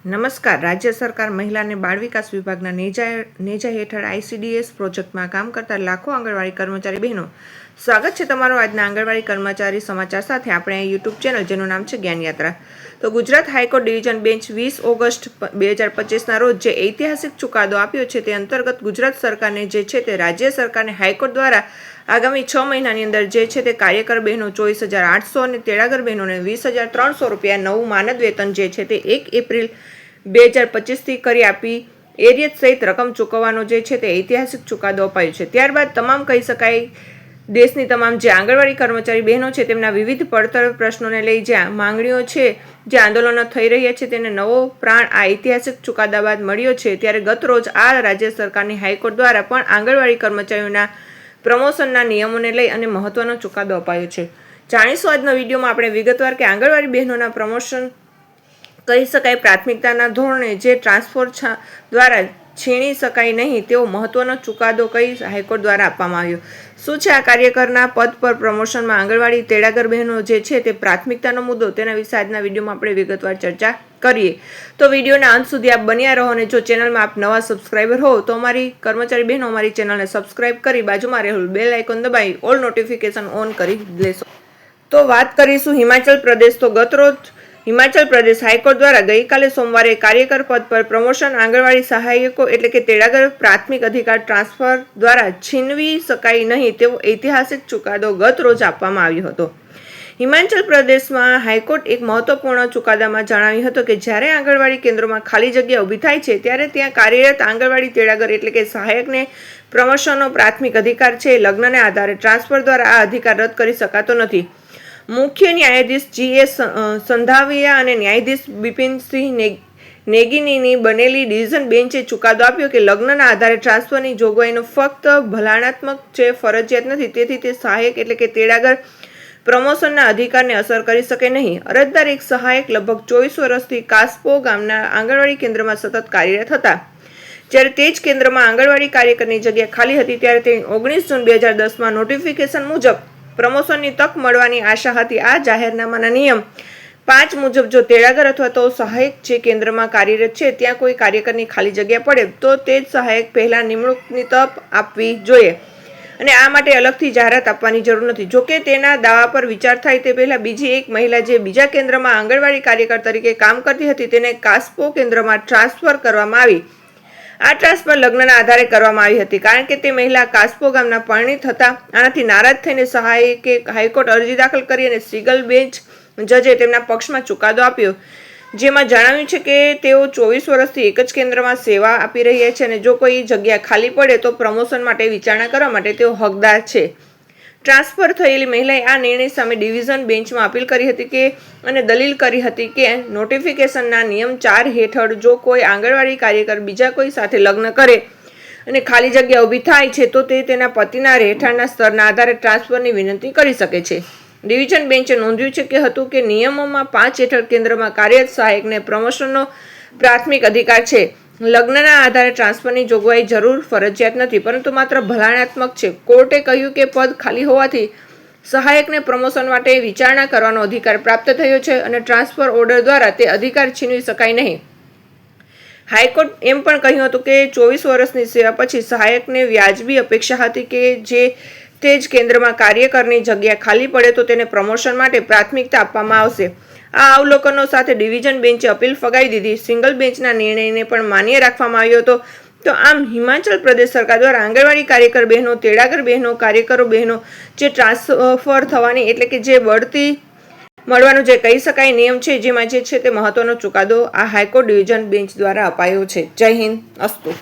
નમસ્કાર. રાજ્ય સરકાર મહિલા અને બાળ વિકાસ વિભાગના નેજા હેઠળ ICDS પ્રોજેક્ટમાં કામ કરતા લાખો આંગણવાડી કર્મચારી બહેનો, સ્વાગત છે તમારું આજના આંગણવાડી કર્મચારી સમાચાર સાથે. આપણે યુટ્યુબ ચેનલ જેનું નામ છે જ્ઞાન યાત્રા. તો Gujarat high court division bench 20 August 2025ના રોજ જે ઐતિહાસિક ચુકાદો આપ્યો છે તે અંતર્ગત ગુજરાત સરકારને જે છે તે રાજ્ય સરકારને હાઈકોર્ટ દ્વારા આગામી 6 મહિનાની અંદર જે છે તે કાર્યકર બહેનો 24,800 અને તેડાગર બહેનોને 20,300 રૂપિયા નવું માનદ વેતન જે છે તે 1 એપ્રિલ 2025થી કરી આપી એરિયત સહિત રકમ ચૂકવવાનો જે છે તે ઐતિહાસિક ચુકાદો અપાયો છે. ત્યારબાદ તમામ કહી શકાય દેશની તમામ જે આંગણવાડી કર્મચારી બહેનો છે તેમના વિવિધ પડતર પ્રશ્નોને લઈ જે માંગણીઓ છે, જે આંદોલનો થઈ રહ્યા છે, તેને નવો પ્રાણ આ ઐતિહાસિક ચુકાદા બાદ મળ્યો છે. ત્યારે ગત રોજ આ રાજ્ય સરકારની હાઈકોર્ટ દ્વારા પણ આંગણવાડી કર્મચારીઓના પ્રમોશનના નિયમોને લઈ અને મહત્વનો ચુકાદો અપાયો છે. જાણીશું આજના વિડીયોમાં આપણે વિગતવાર કે આંગણવાડી બહેનોના પ્રમોશન કહી શકાય પ્રાથમિકતાના ધોરણે જે ટ્રાન્સફર દ્વારા છીણી શકાય નહીં તેવો મહત્વનો ચુકાદો કઈ હાઈકોર્ટ દ્વારા આપવામાં આવ્યો. શું છે આ કાર્યકરના પદ પર પ્રમોશનમાં આંગણવાડી તેડાગર બહેનો જે છે તે પ્રાથમિકતાનો મુદ્દો, તેના વિશે આજના વિડીયોમાં આપણે વિગતવાર ચર્ચા કરીએ. તો વિડીયોના અંત સુધી આપ બન્યા રહો અને જો ચેનલમાં આપ નવા સબસ્ક્રાઈબર હો તો અમારી કર્મચારી બહેનો અમારી ચેનલને સબસ્ક્રાઈબ કરી બાજુમાં રહેલું બેલ આઇકોન દબાવી ઓલ નોટિફિકેશન ઓન કરી લેશો. તો વાત કરીશું હિમાચલ પ્રદેશ. તો ગતરોજ હિમાચલ પ્રદેશ હાઈકોર્ટ દ્વારા ગઈકાલે સોમવારે કાર્યકર પદ પર પ્રમોશન આંગણવાડી સહાયકો એટલે કે તેડાગર પ્રાથમિક અધિકાર ટ્રાન્સફર દ્વારા છીનવી શકાય નહીં તેવો ઐતિહાસિક ચુકાદો ગત રોજ આપવામાં આવ્યો હતો. હિમાચલ પ્રદેશમાં હાઈકોર્ટ એક મહત્વપૂર્ણ ચુકાદામાં જણાવ્યું હતું કે જ્યારે આંગણવાડી કેન્દ્રોમાં ખાલી જગ્યા ઊભી થાય છે ત્યારે ત્યાં કાર્યરત આંગણવાડી તેડાગર એટલે કે સહાયકને પ્રમોશનનો પ્રાથમિક અધિકાર છે. લગ્નને આધારે ટ્રાન્સફર દ્વારા આ અધિકાર રદ કરી શકાતો નથી. મુખ્ય ન્યાયાધીશ G.A. સંધાવિયા અને ન્યાયાધીશ બિપિનસિંહ નેગીની બનેલી ડિવિઝન બેન્ચે ચુકાદો આપ્યો કે લગ્નના આધારે ટ્રાન્સફરની જોગવાઈનો ફક્ત ભલાણાત્મક છે, ફરજિયાત નથી. તેથી તે સહાયક એટલે કે તેડાગર પ્રમોશનના અધિકારને અસર કરી શકે નહીં. અરજદાર એક સહાયક લગભગ 24 વર્ષથી કાસ્પો ગામના આંગણવાડી કેન્દ્રમાં સતત કાર્યરત હતા. જ્યારે તે જ કેન્દ્રમાં આંગણવાડી કાર્યકરની જગ્યા ખાલી હતી ત્યારે તે 19 જૂન 2010માં નોટિફિકેશન મુજબ પ્રમોશનની તક મળવાની આશા હતી. આ જાહેરનામાના નિયમ 5 મુજબ જો તેડાગર અથવા તો સહાયક જે કેન્દ્રમાં કાર્યરત છે ત્યાં કોઈ કાર્યકરની ખાલી જગ્યા પડે તો તે જ સહાયક પહેલા નિમણૂકની તક આપવી જોઈએ અને આ માટે અલગથી જાહેરાત આપવાની જરૂર નથી. જોકે તેના દાવા પર વિચાર થાય તે પહેલા બીજી એક મહિલા જે બીજા કેન્દ્રમાં આંગણવાડી કાર્યકર તરીકે કામ કરતી હતી તેને કાસ્પો કેન્દ્રમાં ટ્રાન્સફર કરવામાં આવી. આ ટ્રાન્સફર લગ્નના આધારે કરવામાં આવી હતી કારણ કે તે મહિલા કાસ્પો ગામના પરિણીત હતા. આનાથી નારાજ થઈને સહાયકે હાઈકોર્ટ અરજી દાખલ કરી અને સિંગલ બેન્ચ જજે તેમના પક્ષમાં ચુકાદો આપ્યો, જેમાં જણાવ્યું છે કે તેઓ 24 વર્ષથી એક જ કેન્દ્રમાં સેવા આપી રહ્યા છે અને જો કોઈ જગ્યા ખાલી પડે તો પ્રમોશન માટે વિચારણા કરવા માટે તેઓ હકદાર છે. ટ્રાન્સફર થયેલી મહિલાએ આ નિર્ણય સામે ડિવિઝન બેન્ચમાં અપીલ કરી હતી કે અને દલીલ કરી હતી કે નોટિફિકેશનના નિયમ 4 હેઠળ જો કોઈ આંગણવાડી કાર્યકર બીજા કોઈ સાથે લગ્ન કરે અને ખાલી જગ્યા ઊભી થાય છે તો તે તેના પતિના રહેઠાણના સ્તરના આધારે ટ્રાન્સફરની વિનંતી કરી શકે છે. ડિવિઝન બેન્ચે નોંધ્યું છે કે હતું કે નિયમોમાં 5 હેઠળ કેન્દ્રમાં કાર્યરત સહાયકને પ્રમોશનનો પ્રાથમિક અધિકાર છે. લગ્નના આધારે ટ્રાન્સફરની જોગવાઈ જરૂર ફરજિયાત નથી પરંતુ માત્ર ભલાણાત્મક છે. કોર્ટે કહ્યું કે પદ ખાલી હોવાથી સહાયકને પ્રમોશન માટે વિચારણા કરવાનો અધિકાર પ્રાપ્ત થયો છે અને ટ્રાન્સફર ઓર્ડર દ્વારા તે અધિકાર છીનવી શકાય નહીં. હાઈકોર્ટ એમ પણ કહ્યું હતું કે 24 વર્ષની સેવા પછી સહાયકને વ્યાજબી અપેક્ષા હતી કે જે તે જ કેન્દ્રમાં કાર્યકરની જગ્યા ખાલી પડે તો તેને પ્રમોશન માટે પ્રાથમિકતા આપવામાં આવશે. આ અવલોકનો સાથે ડિવિઝન બેન્ચે અપીલ ફગાવી દીધી. સિંગલ બેન્ચના નિર્ણયને પણ માન્ય રાખવામાં આવ્યો હતો. તો આમ હિમાચલ પ્રદેશ સરકાર દ્વારા આંગણવાડી કાર્યકર બહેનો, તેડાગર બહેનો, કાર્યકરો બહેનો જે ટ્રાન્સફર થવાની એટલે કે જે બઢતી મળવાનું જે કહી શકાય નિયમ છે જેમાં જે છે તે મહત્વનો ચુકાદો આ હાઈકોર્ટ ડિવિઝન બેન્ચ દ્વારા અપાયો છે. જય હિન્દ, અસ્તુ.